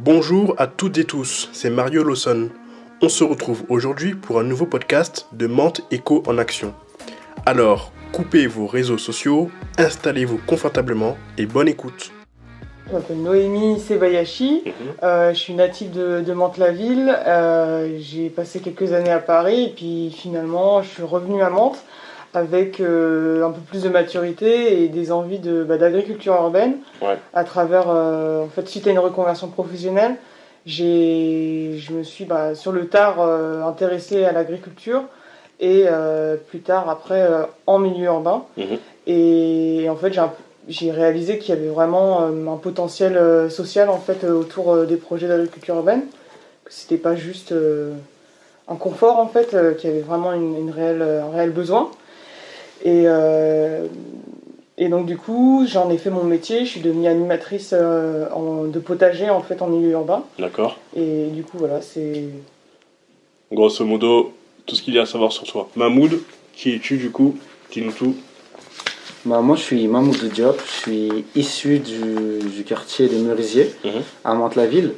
Bonjour à toutes et tous, c'est Mario Lawson. On se retrouve aujourd'hui pour un nouveau podcast de Mantes Éco en Action. Alors, coupez vos réseaux sociaux, installez-vous confortablement et bonne écoute. Je m'appelle Noémie Sebayashi, je suis native de Mantes-la-Ville, j'ai passé quelques années à Paris et puis finalement je suis revenue à Mantes avec un peu plus de maturité et des envies d'agriculture urbaine. Ouais. À travers, suite à une reconversion professionnelle, je me suis sur le tard intéressée à l'agriculture et plus tard après en milieu urbain. Et en fait j'ai réalisé qu'il y avait vraiment un potentiel social en fait autour des projets d'agriculture urbaine, que c'était pas juste un confort en fait, qu'il y avait vraiment un réel besoin. Et donc du coup j'en ai fait mon métier, je suis devenue animatrice de potager en fait en milieu urbain. D'accord. Et du coup voilà, c'est Grosso modo, tout ce qu'il y a à savoir sur toi. Mahmoud, qui es-tu du coup? Dis-nous tout. Moi je suis Mahmoud Diop, je suis issu du quartier des Merisiers à Mantes-la-Ville.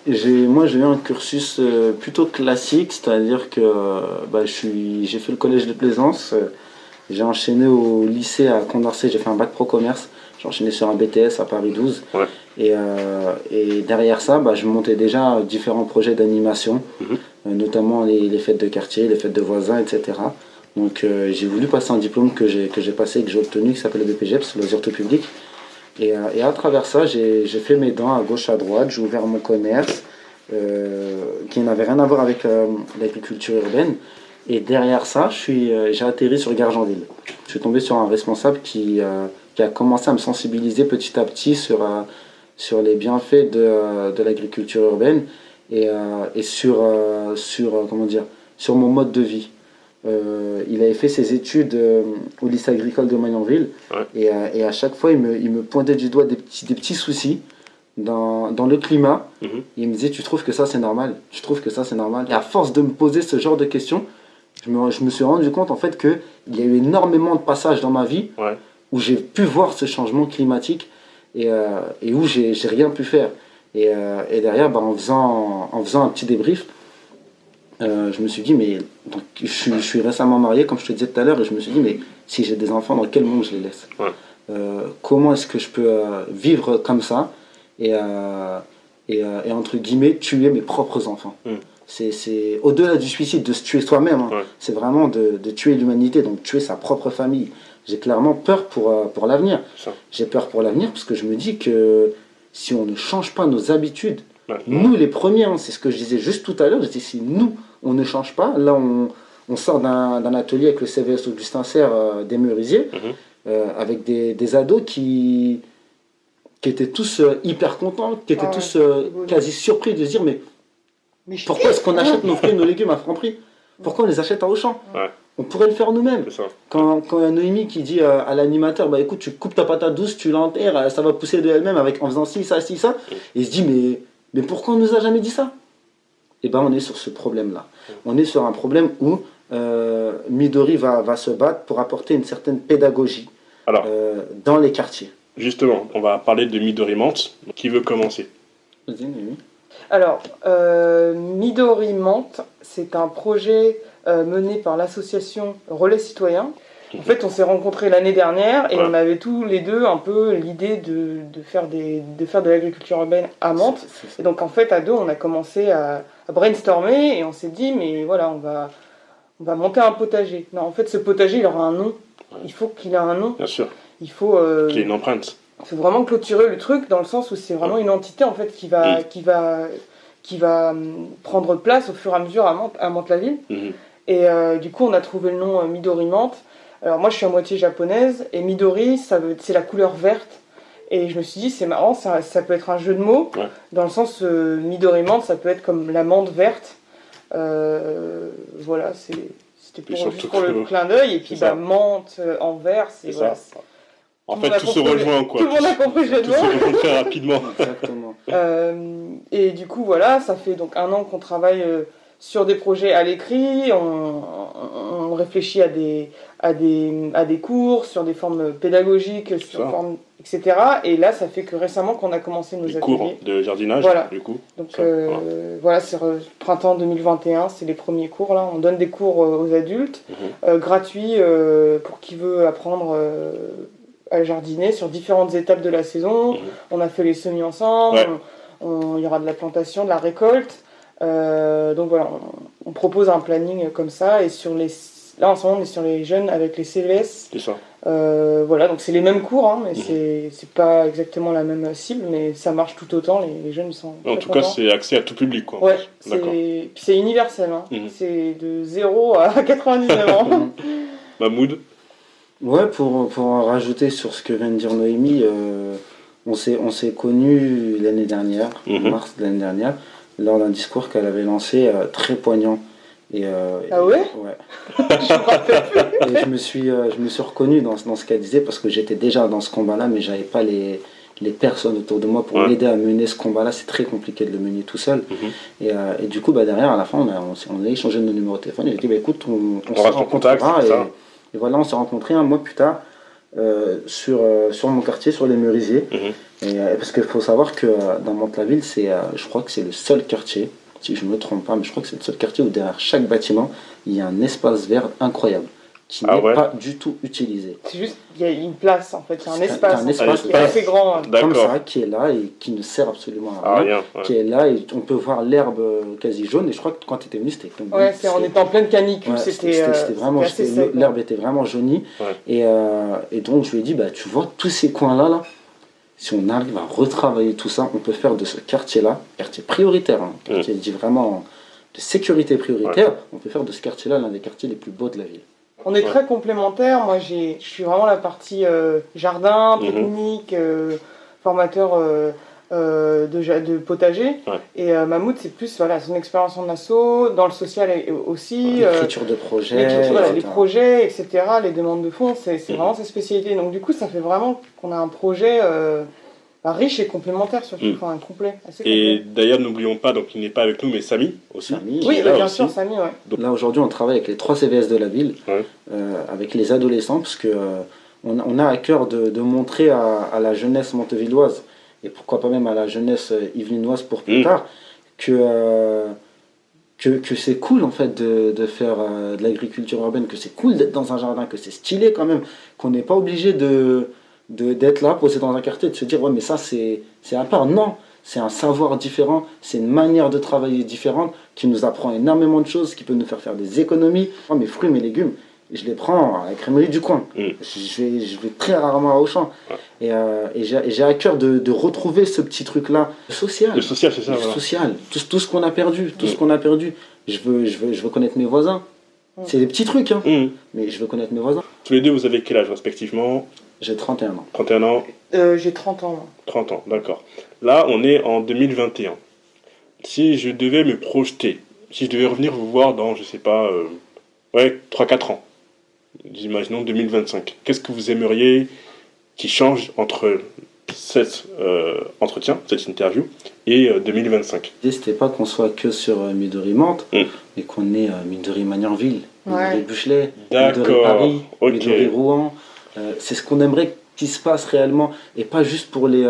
J'ai eu un cursus plutôt classique, c'est-à-dire que j'ai fait le collège de Plaisance, j'ai enchaîné au lycée à Condorcet, j'ai fait un bac pro commerce, j'ai enchaîné sur un BTS à Paris 12. Ouais. Et derrière ça, je montais déjà différents projets d'animation, notamment les fêtes de quartier, les fêtes de voisins, etc. Donc j'ai voulu passer un diplôme que j'ai passé, que j'ai obtenu, qui s'appelle le BPGEPS, loisirs tout public. Et à travers ça, j'ai fait mes dents à gauche, à droite, j'ai ouvert mon commerce qui n'avait rien à voir avec l'agriculture urbaine. Et derrière ça, j'ai atterri sur Gargenville. Je suis tombé sur un responsable qui a commencé à me sensibiliser petit à petit sur les bienfaits de l'agriculture urbaine et sur mon mode de vie. Il avait fait ses études au lycée agricole de Magnanville. Ouais. Et à chaque fois il me pointait du doigt des petits soucis dans le climat. Il me disait tu trouves que ça c'est normal, et à force de me poser ce genre de questions, je me suis rendu compte en fait qu'il y a eu énormément de passages dans ma vie où j'ai pu voir ce changement climatique et où j'ai rien pu faire. Et derrière en faisant un petit débrief, je me suis dit, mais donc, je suis récemment marié, comme je te disais tout à l'heure, et je me suis dit, mais si j'ai des enfants, dans quel monde je les laisse? Comment est-ce que je peux vivre comme ça et entre guillemets, tuer mes propres enfants? C'est au-delà du suicide, de se tuer soi-même, c'est vraiment de tuer l'humanité, donc tuer sa propre famille. J'ai clairement peur pour l'avenir. J'ai peur pour l'avenir parce que je me dis que si on ne change pas nos habitudes, nous les premiers, c'est ce que je disais juste tout à l'heure, je disais si nous on ne change pas, là on sort d'un atelier avec le CVS Augustin Serre des Merisiers, avec des ados qui étaient tous hyper contents, qui étaient tous quasi surpris de se dire mais pourquoi est-ce qu'on achète nos fruits et nos légumes à franc prix? Pourquoi on les achète à Auchan? On pourrait le faire nous-mêmes. Quand il y a Noémie qui dit à l'animateur, écoute, tu coupes ta patate douce, tu l'enterres, ça va pousser de elle-même en faisant ci, ça, ça. Et il se dit, mais pourquoi on nous a jamais dit ça? Et on est sur ce problème-là. On est sur un problème où Midori va se battre pour apporter une certaine pédagogie dans les quartiers. Justement, on va parler de Midori Mantes. Qui veut commencer? Vas-y, Noémie. Alors, Midori Mantes, c'est un projet mené par l'association Relais Citoyen. En fait, on s'est rencontrés l'année dernière et on avait tous les deux un peu l'idée de faire de l'agriculture urbaine à Mantes. Et donc, en fait, à deux, on a commencé à brainstormer et on s'est dit, mais voilà, on va monter un potager. Non, en fait, ce potager, il aura un nom. Il faut qu'il ait un nom. Bien sûr. Il faut qu'il y ait une empreinte. Il faut vraiment clôturer le truc dans le sens où c'est vraiment une entité en fait qui va prendre place au fur et à mesure à Mantes-la-Ville. Et du coup, on a trouvé le nom Midori Mantes. Alors moi, je suis à moitié japonaise et Midori, c'est la couleur verte. Et je me suis dit, c'est marrant, ça peut être un jeu de mots, dans le sens Midori Mantes, ça peut être comme la menthe verte. Voilà, c'était juste pour le clin d'œil. Et puis menthe en vert, c'est voilà. En fait, tout se rejoint, quoi. Tout le monde a compris le jeu de mots. Tout se rejoint très rapidement. Exactement. Et du coup, voilà, ça fait donc 1 an qu'on travaille sur des projets à l'écrit, on réfléchit à des cours, sur des formes pédagogiques, sur formes, etc. Et là, ça fait que récemment qu'on a commencé nos ateliers. Cours de jardinage, du coup. Donc voilà, c'est printemps 2021, c'est les premiers cours là. On donne des cours aux adultes, gratuits pour qui veut apprendre à jardiner sur différentes étapes de la saison. On a fait les semis ensemble, il y aura de la plantation, de la récolte. Donc voilà, on propose un planning comme ça, et là en ce moment on est sur les jeunes avec les CVS. C'est ça. Voilà, donc c'est les mêmes cours, hein, mais c'est pas exactement la même cible, mais ça marche tout autant, les jeunes ils sont en tout cas c'est accès à tout public, quoi. Ouais, c'est universel, hein. C'est de 0 à 99 ans. Mahmoud? Ouais, pour en rajouter sur ce que vient de dire Noémie, on s'est connus l'année dernière, en mars de l'année dernière, lors d'un discours qu'elle avait lancé très poignant. Ah ouais? Ouais. Et je me suis reconnu dans ce qu'elle disait, parce que j'étais déjà dans ce combat-là, mais j'avais pas les personnes autour de moi pour m'aider à mener ce combat-là. C'est très compliqué de le mener tout seul. Et du coup, derrière, à la fin, on a échangé nos numéros de téléphone. Et j'ai dit, écoute, on se reste en contact. Et voilà, on s'est rencontrés un mois plus tard sur mon quartier, sur les Merisiers. Parce qu'il faut savoir que dans Mantes-la-Ville, je crois que c'est le seul quartier, si je ne me trompe pas, mais je crois que c'est le seul quartier où derrière chaque bâtiment, il y a un espace vert incroyable qui n'est pas du tout utilisé. C'est juste, il y a une place en fait, il y a un espace qui est assez grand. Comme ça, qui est là et qui ne sert absolument à rien. Qui est là et on peut voir l'herbe quasi jaune. Et je crois que quand tu étais venu, c'était comme... Ouais, on était en pleine canicule, c'était vraiment... L'herbe était vraiment jaunie. Et donc je lui ai dit, tu vois tous ces coins-là, là, si on arrive à retravailler tout ça, on peut faire de ce quartier-là, quartier prioritaire, quartier dit vraiment de sécurité prioritaire, on peut faire de ce quartier-là l'un des quartiers les plus beaux de la ville. On est très complémentaires. Moi, je suis vraiment la partie jardin, technique, formateur de potager. Et Mahmoud, c'est plus son expérience en asso, dans le social aussi. L'écriture de projets. Les projets, etc., les demandes de fonds, c'est vraiment sa spécialité. Donc du coup, ça fait vraiment qu'on a un projet riche et complémentaire, surtout, complet. Assez complet. Et d'ailleurs, n'oublions pas, donc il n'est pas avec nous, mais Samy aussi. Oui, bien sûr, Samy, Donc, là, aujourd'hui, on travaille avec les 3 CVS de la ville, avec les adolescents, parce que on a à cœur de montrer à la jeunesse montevilloise, et pourquoi pas même à la jeunesse yvelinoise pour plus tard, que c'est cool en fait de faire de l'agriculture urbaine, que c'est cool d'être dans un jardin, que c'est stylé quand même, qu'on n'est pas obligé d'être là, posé dans un quartier, de se dire mais ça c'est à part. Non, c'est un savoir différent, c'est une manière de travailler différente qui nous apprend énormément de choses, qui peut nous faire des économies. Moi, mes fruits, mes légumes, je les prends à la crèmerie du coin. Je vais très rarement à Auchan. Et j'ai à cœur de retrouver ce petit truc-là. Le social, c'est ça. Social. Tout ce qu'on a perdu. Je veux connaître mes voisins. C'est des petits trucs, mais je veux connaître mes voisins. Tous les deux, vous avez quel âge respectivement? J'ai 31 ans. 31 ans J'ai 30 ans. 30 ans, d'accord. Là, on est en 2021. Si je devais me projeter, si je devais revenir vous voir dans, je sais pas, 3-4 ans, imaginons 2025, qu'est-ce que vous aimeriez qui change entre cet entretien, cette interview, et 2025? L'idée, c'était pas qu'on soit que sur Midori Mantes, mais qu'on ait Midori Magnanville, Midori Buchelet, Midori Paris, Midori Rouen. C'est ce qu'on aimerait qu'il se passe réellement, et pas juste pour les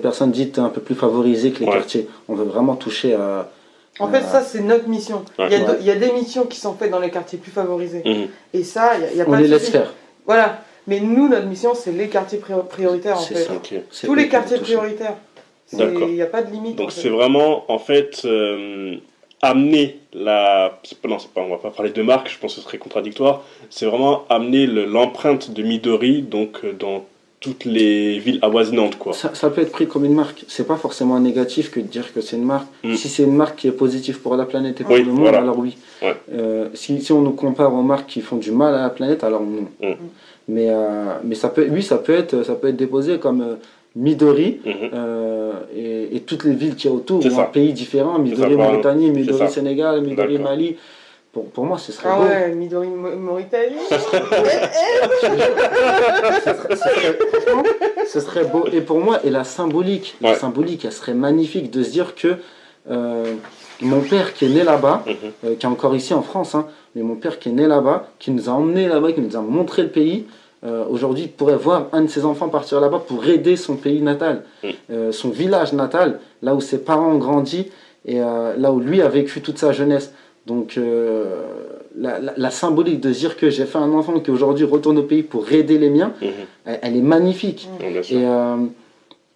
personnes dites un peu plus favorisées que les quartiers. On veut vraiment toucher à... En fait, ça, c'est notre mission. Il y a des missions qui sont faites dans les quartiers plus favorisés. Et ça, il y a pas de souci. On les laisse faire. Voilà. Mais nous, notre mission, c'est les quartiers prioritaires, en fait. Ça. Tous les quartiers prioritaires. Il n'y a pas de limite. Donc, c'est vraiment, en fait, amener la... Non, on va pas parler de marque, je pense que ce serait contradictoire. C'est vraiment amener l'empreinte de Midori, donc, dans toutes les villes avoisinantes, quoi. Ça peut être pris comme une marque. C'est pas forcément négatif que de dire que c'est une marque. Si c'est une marque qui est positive pour la planète et pour le monde, alors oui. Si on nous compare aux marques qui font du mal à la planète, alors non. Mais ça peut être déposé comme Midori et toutes les villes qui y a autour, ou un pays différent, Midori Mauritanie, Midori Sénégal, Midori Mali. Pour moi, ce serait beau. Ouais, Midori Mauritanie. Ce serait beau. Et pour moi, et la symbolique, elle serait magnifique de se dire que mon père qui est né là-bas, qui est encore ici en France, hein, mais mon père qui est né là-bas, qui nous a emmenés là-bas, qui nous a montré le pays, aujourd'hui il pourrait voir un de ses enfants partir là-bas pour aider son pays natal, son village natal, là où ses parents ont grandi et là où lui a vécu toute sa jeunesse. Donc la symbolique de dire que j'ai fait un enfant qui aujourd'hui retourne au pays pour aider les miens, elle est magnifique.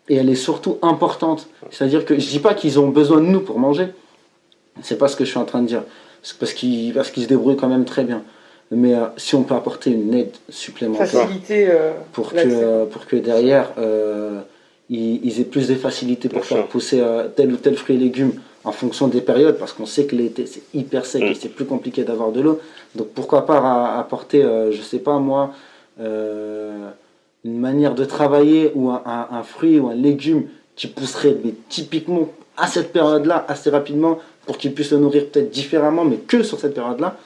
Et elle est surtout importante. C'est-à-dire que je ne dis pas qu'ils ont besoin de nous pour manger. C'est pas ce que je suis en train de dire. C'est parce qu'ils se débrouillent quand même très bien. Mais si on peut apporter une aide supplémentaire pour que derrière ils aient plus de facilité pour faire pousser tel ou tel fruit et légumes en fonction des périodes, parce qu'on sait que l'été c'est hyper sec et c'est plus compliqué d'avoir de l'eau. Donc pourquoi pas apporter, je sais pas moi, une manière de travailler ou un fruit ou un légume qui pousserait mais typiquement à cette période-là assez rapidement pour qu'ils puissent le nourrir peut-être différemment, mais que sur cette période-là.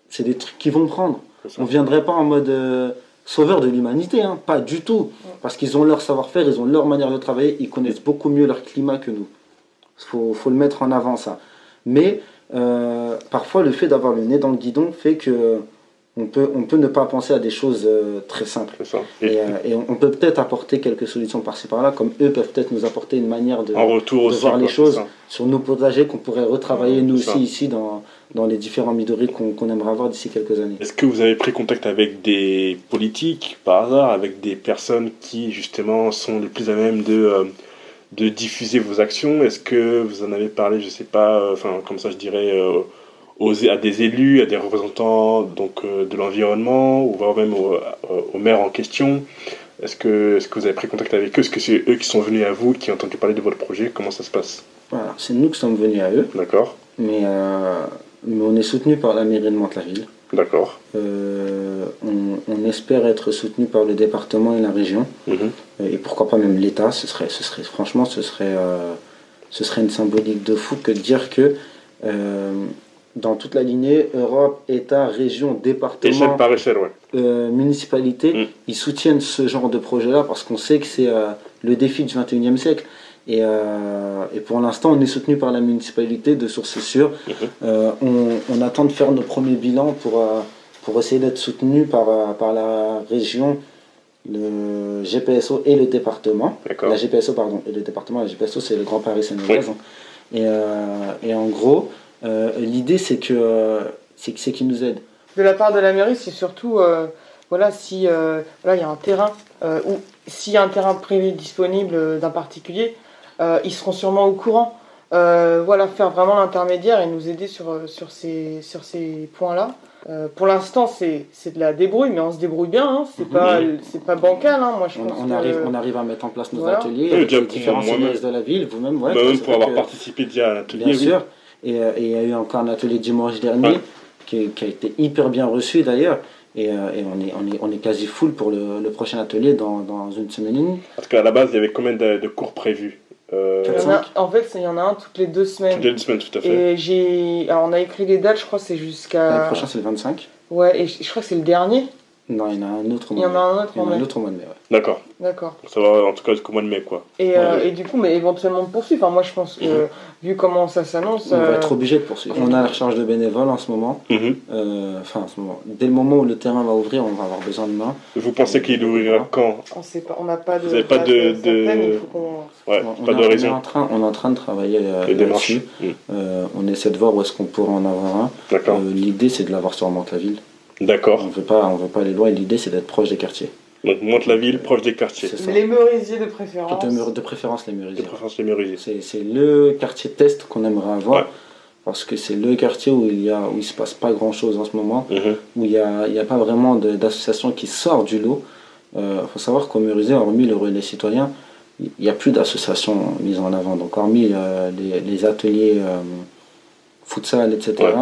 C'est des trucs qu'ils vont prendre. On ne viendrait pas en mode sauveur de l'humanité, hein, pas du tout. Parce qu'ils ont leur savoir-faire, ils ont leur manière de travailler, ils connaissent beaucoup mieux leur climat que nous. Faut le mettre en avant, ça. Mais parfois, le fait d'avoir le nez dans le guidon fait que on peut ne pas penser à des choses très simples. Et on peut peut-être apporter quelques solutions par-ci par-là, comme eux peuvent peut-être nous apporter une manière de voir les choses sur nos potagers qu'on pourrait retravailler nous aussi ici dans les différents midori qu'on aimerait avoir d'ici quelques années. Est-ce que vous avez pris contact avec des politiques par hasard, avec des personnes qui justement sont les plus à même de diffuser vos actions? Est-ce que vous en avez parlé, je sais pas, comme ça je dirais, à des élus, à des représentants donc, de l'environnement, ou voire même au maire en question? Est-ce que vous avez pris contact avec eux? Est-ce que c'est eux qui sont venus à vous, qui ont entendu parler de votre projet? Comment ça se passe? Voilà, c'est nous qui sommes venus à eux. D'accord. Mais on est soutenu par la mairie de Mantes-la-Ville. D'accord. On espère être soutenu par le département et la région. Et pourquoi pas même l'État. Franchement, ce serait une symbolique de fou que de dire que dans toute la lignée, Europe, État, région, département, échelle par échelle, municipalité, ils soutiennent ce genre de projet-là parce qu'on sait que c'est le défi du 21e siècle. Et pour l'instant, on est soutenu par la municipalité de sources sûres. On attend de faire nos premiers bilans pour essayer d'être soutenu par la région, le GPSO et le département. La GPSO, pardon, et le département. La GPSO, c'est le Grand Paris Seine-et-Oise. Et en gros, l'idée, c'est qu'ils nous aident. De la part de la mairie, c'est surtout, si il y a un terrain, ou s'il y a un terrain privé disponible d'un particulier, ils seront sûrement au courant. Faire vraiment l'intermédiaire et nous aider sur ces points-là. Pour l'instant, c'est de la débrouille, mais on se débrouille bien. Hein. C'est pas bancal. Hein. Moi, on arrive à mettre en place nos ateliers avec les différents services de la ville. Vous-même, même pour avoir participé déjà à l'atelier. Bien sûr. Et il y a eu encore un atelier dimanche dernier qui a été hyper bien reçu d'ailleurs. Et on est quasi full pour le prochain atelier dans une semaine et demie. Parce qu'à la base, il y avait combien de cours prévus? Il y en a un toutes les 2 semaines. Toutes les 2 semaines, tout à fait. Et on a écrit les dates, je crois que c'est jusqu'à... Le prochain, c'est le 25. Ouais, et je crois que c'est le dernier. Non, il y en a un autre au mois de mai. Il y en a un autre au mois de mai, D'accord. Ça va en tout cas jusqu'au mois de mai, quoi. Et du coup, mais éventuellement de poursuivre. Enfin, moi, je pense que, vu comment ça s'annonce... On va être obligé de poursuivre. On a la recherche de bénévoles en ce moment. En ce moment. Dès le moment où le terrain va ouvrir, on va avoir besoin de main. Vous pensez qu'il ouvrira quand? On sait pas. On n'a pas de... Vous n'avez pas de... Il faut qu'on... pas de raison. On est en train de travailler là-dessus. On essaie de voir où est-ce qu'on pourrait en avoir un. D'accord. L'idée, c'est de l'avoir sur Mantes-la-Ville. D'accord. On veut pas aller loin, et l'idée c'est d'être proche des quartiers. Donc Mantes-la-Ville, proche des quartiers. Les Meurisiers de préférence. De préférence les Meurisiers. C'est le quartier test qu'on aimerait avoir, parce que c'est le quartier où il se passe pas grand chose en ce moment, où il y a pas vraiment d'association qui sort du lot. Faut savoir qu'au Meurisier, hormis le relais citoyen, il n'y a plus d'associations mises en avant. Donc hormis les ateliers futsal, etc.,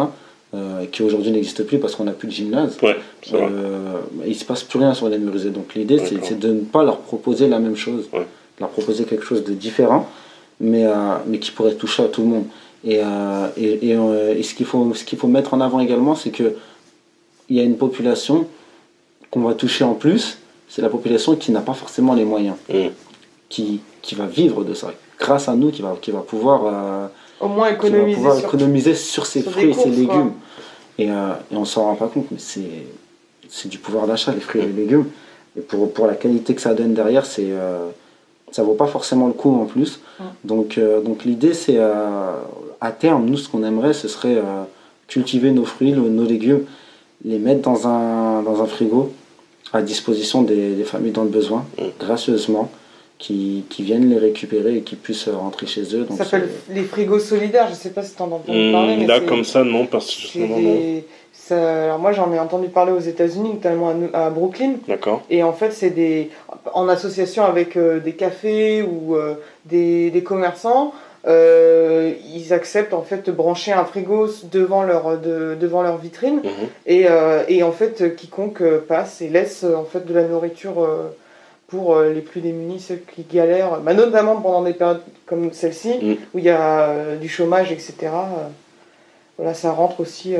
qui aujourd'hui n'existe plus parce qu'on n'a plus de gymnase. Il ne se passe plus rien sur les Meurisiers. Donc l'idée, c'est de ne pas leur proposer la même chose, de leur proposer quelque chose de différent, mais qui pourrait toucher à tout le monde. Et ce qu'il faut mettre en avant également, c'est qu'il y a une population qu'on va toucher en plus, c'est la population qui n'a pas forcément les moyens, qui va vivre de ça. grâce à nous, qui va pouvoir, Au moins qui va économiser pouvoir sur... économiser sur ses sur fruits des et ses courses, légumes. Et on s'en rend pas compte, mais c'est du pouvoir d'achat, les fruits et les légumes. Et pour la qualité que ça donne derrière, ça vaut pas forcément le coup en plus. Donc l'idée, c'est à terme, nous, ce qu'on aimerait, ce serait cultiver nos fruits, nos légumes, les mettre dans un frigo à disposition des familles dans le besoin, gracieusement, qui viennent les récupérer et qui puissent rentrer chez eux. Donc ça s'appelle les frigos solidaires, je sais pas si tu en as entendu parler. Mais là, comme ça, non, parce que non. Alors moi j'en ai entendu parler aux États-Unis, notamment à Brooklyn. D'accord. Et en fait c'est en association avec des cafés ou des commerçants, ils acceptent en fait de brancher un frigo devant leur vitrine et en fait quiconque passe et laisse en fait de la nourriture pour les plus démunis, ceux qui galèrent, notamment pendant des périodes comme celle-ci où il y a du chômage, etc. Voilà, ça rentre aussi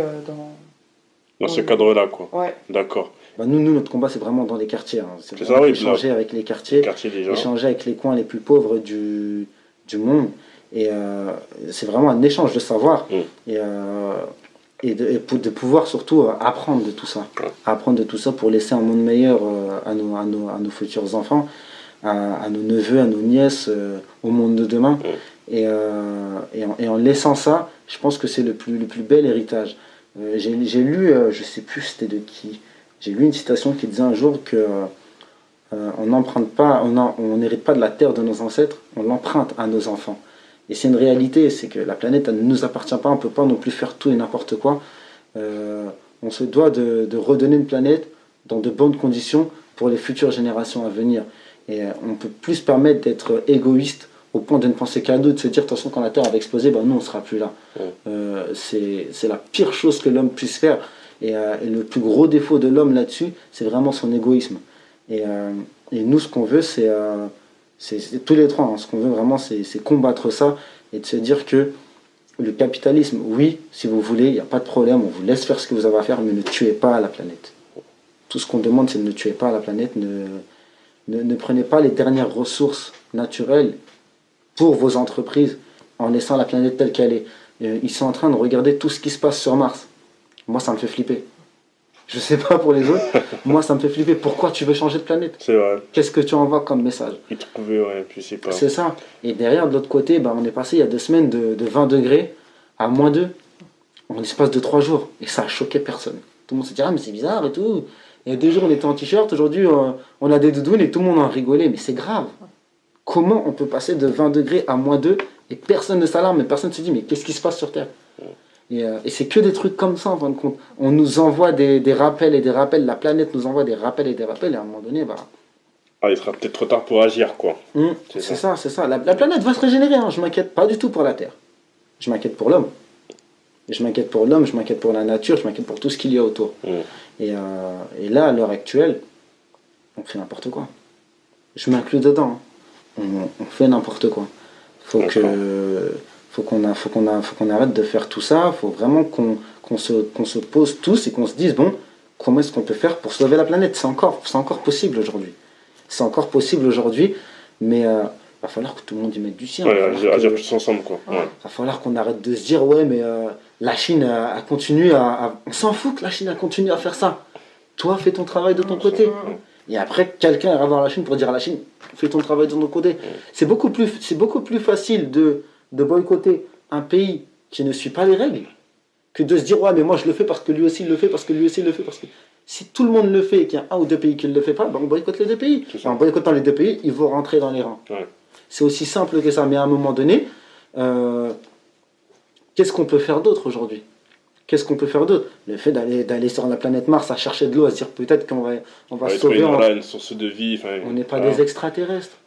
dans ce cadre-là, quoi. Ouais. D'accord. Nous, notre combat, c'est vraiment dans les quartiers. C'est ça, oui. Échanger avec les quartiers échanger avec les coins les plus pauvres du monde. Et c'est vraiment un échange de savoir. Et de pouvoir surtout apprendre de tout ça. Apprendre de tout ça pour laisser un monde meilleur à nos futurs enfants, à nos neveux, à nos nièces, au monde de demain. Et en laissant ça, je pense que c'est le plus bel héritage. J'ai lu, je sais plus c'était de qui, j'ai lu une citation qui disait un jour que on n'emprunte pas, on n'hérite pas de la terre de nos ancêtres, on l'emprunte à nos enfants. Et c'est une réalité, c'est que la planète elle ne nous appartient pas, on ne peut pas non plus faire tout et n'importe quoi. On se doit de redonner une planète dans de bonnes conditions pour les futures générations à venir. Et on ne peut plus se permettre d'être égoïste au point de ne penser qu'à nous, de se dire de toute façon quand la Terre va exploser, nous on ne sera plus là. C'est la pire chose que l'homme puisse faire. Et le plus gros défaut de l'homme là-dessus, c'est vraiment son égoïsme. Et nous, ce qu'on veut, c'est tous les trois, ce qu'on veut vraiment, c'est combattre ça et de se dire que le capitalisme, oui, si vous voulez, il n'y a pas de problème, on vous laisse faire ce que vous avez à faire, mais ne tuez pas la planète. Tout ce qu'on demande, c'est de ne tuer pas la planète, ne prenez pas les dernières ressources naturelles pour vos entreprises en laissant la planète telle qu'elle est. Ils sont en train de regarder tout ce qui se passe sur Mars. Moi, ça me fait flipper. Je sais pas pour les autres, moi ça me fait flipper. Pourquoi tu veux changer de planète? C'est vrai. Qu'est-ce que tu envoies comme message? Puis c'est pas. C'est ça. Et derrière, de l'autre côté, on est passé il y a 2 semaines de 20 degrés à -2 en l'espace de 3 jours. Et ça a choqué personne. Tout le monde se dit, mais c'est bizarre et tout. Il y a 2 jours, on était en t-shirt, aujourd'hui, on a des doudounes et tout le monde en rigolait. Mais c'est grave. Comment on peut passer de 20 degrés à -2 et personne ne s'alarme et personne ne se dit, mais qu'est-ce qui se passe sur Terre? Et c'est que des trucs comme ça en fin de compte. On nous envoie des rappels et des rappels, la planète nous envoie des rappels et des rappels, et à un moment donné, il sera peut-être trop tard pour agir, quoi. C'est ça. La planète va se régénérer, je m'inquiète pas du tout pour la Terre. Je m'inquiète pour l'homme. Je m'inquiète pour l'homme, je m'inquiète pour la nature, je m'inquiète pour tout ce qu'il y a autour. Et là, à l'heure actuelle, on fait n'importe quoi. Je m'inclus dedans. On fait n'importe quoi. Faut qu'on arrête de faire tout ça. Il faut vraiment qu'on se pose tous et qu'on se dise, comment est-ce qu'on peut faire pour sauver la planète? C'est encore possible aujourd'hui. C'est encore possible aujourd'hui, mais il va falloir que tout le monde y mette du sien. Agir tous ensemble, quoi. Il va falloir qu'on arrête de se dire, mais la Chine a continué on s'en fout que la Chine a continué à faire ça. Toi, fais ton travail de ton côté. Et après, quelqu'un ira voir la Chine pour dire à la Chine, fais ton travail de ton côté. C'est beaucoup plus facile de boycotter un pays qui ne suit pas les règles que de se dire, mais moi je le fais parce que lui aussi il le fait, parce que lui aussi il le fait, parce que si tout le monde le fait et qu'il y a 1 ou 2 pays qui ne le fait pas, on boycotte les 2 pays. En boycottant les 2 pays, ils vont rentrer dans les rangs. C'est aussi simple que ça, mais à un moment donné, qu'est-ce qu'on peut faire d'autre aujourd'hui? Qu'est-ce qu'on peut faire d'autre? Le fait d'aller sur la planète Mars à chercher de l'eau, à se dire peut-être qu'on va se sauver. Une source de vie. On n'est pas des extraterrestres.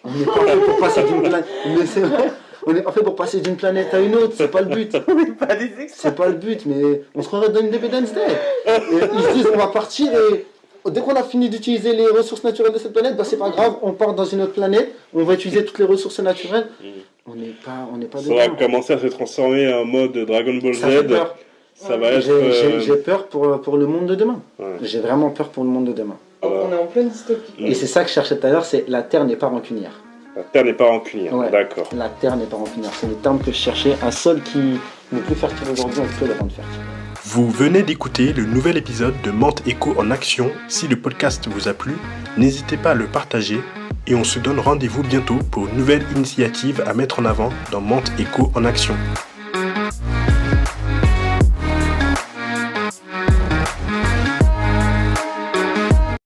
On n'est pas fait pour passer d'une planète. Mais c'est vrai. On n'est pas fait pour passer d'une planète à une autre, c'est pas le but. On n'est pas des extraterrestres. C'est pas le but, mais on se croirait dans Independence Day. Ils se disent on va partir et dès qu'on a fini d'utiliser les ressources naturelles de cette planète, c'est pas grave, on part dans une autre planète, on va utiliser toutes les ressources naturelles. On n'est pas dedans. Ça va commencer à se transformer en mode Dragon Ball Z. Ça va être. J'ai peur pour le monde de demain. J'ai vraiment peur pour le monde de demain. On est en pleine dystopie. Et c'est ça que je cherchais tout à l'heure, c'est la Terre n'est pas rancunière. La terre n'est pas rancunière, Ouais. d'accord. La terre n'est pas rancunière. C'est le terme que je cherchais. Un sol qui n'est plus fertile aujourd'hui, on peut le rendre fertile. Vous venez d'écouter le nouvel épisode de Mente Éco en Action. Si le podcast vous a plu, n'hésitez pas à le partager et on se donne rendez-vous bientôt pour une nouvelle initiative à mettre en avant dans Mente Éco en Action.